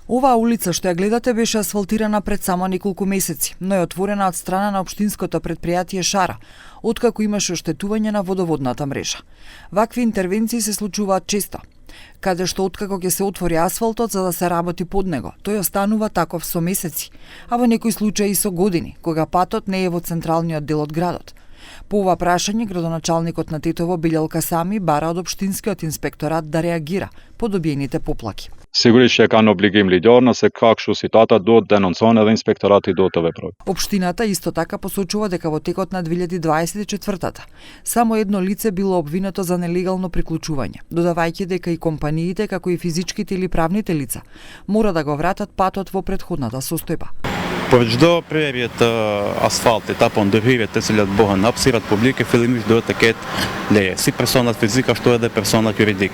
Оваа улица што ја гледате беше асфалтирана пред само неколку месеци, но е отворена од страна на општинското претпријатие Шара, откако имаше оштетување на водоводната мрежа. Вакви интервенции се случуваат често, каде што откако ќе се отвори асфалтот за да се работи под него, тој останува таков со месеци, а во некои случаи и со години, кога патот не е во централниот дел од градот. По ова прашање, градоначалникот на Тетово Билјал Касами бара од општинскиот инспекторат да реагира по добиените поплаки. Sigurisht që kanë obligim ligjor nëse ka kështu situata duhet denoncon edhe inspektorati duhet të veprojë. Општината исто така посочува дека во текот на 2024-та само едно лице било обвинето за нелегално приклучување, додавајќи дека и компаниите, како и физичките или правните лица, мора да го вратат патот во претходната состојба. Për çdo prerje të asfaltit apo ndërhyrje të cilat bëhen në hapësirat publike, fillimisht duhet të ketë leje, si personat fizik ashtu edhe personat juridik.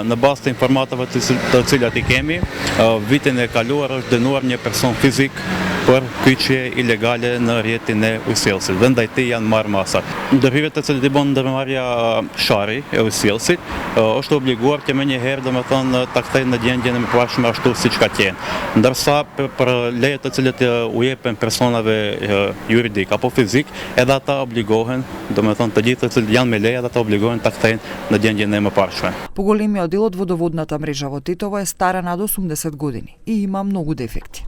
Në bazë të informatave të cilat i kemi, vitin e kaluar është dënuar një person fizik për kyçje ilegale në rrjetin e ujësjellësit. Dhe ndaj tij janë marrë masat. Ndërhyrjet të cilat i bën ndërmarrja Shari e ujësjellësit është obliguar që menjëherë domethënë ta kthejë në gjendjen e mëparshme ashtu siç ka qenë. Ndërsa për lejet të cilat u jepen personave juridik apo fizik, edhe ata obligohen, domethënë të gjithë të cilët janë me leje, edhe ata obligohen ta kthejnë në gjendjen e mëparshme. Поголемиот дел од водоводната мрежа во Тетово е стара над 80 години и има многу дефекти.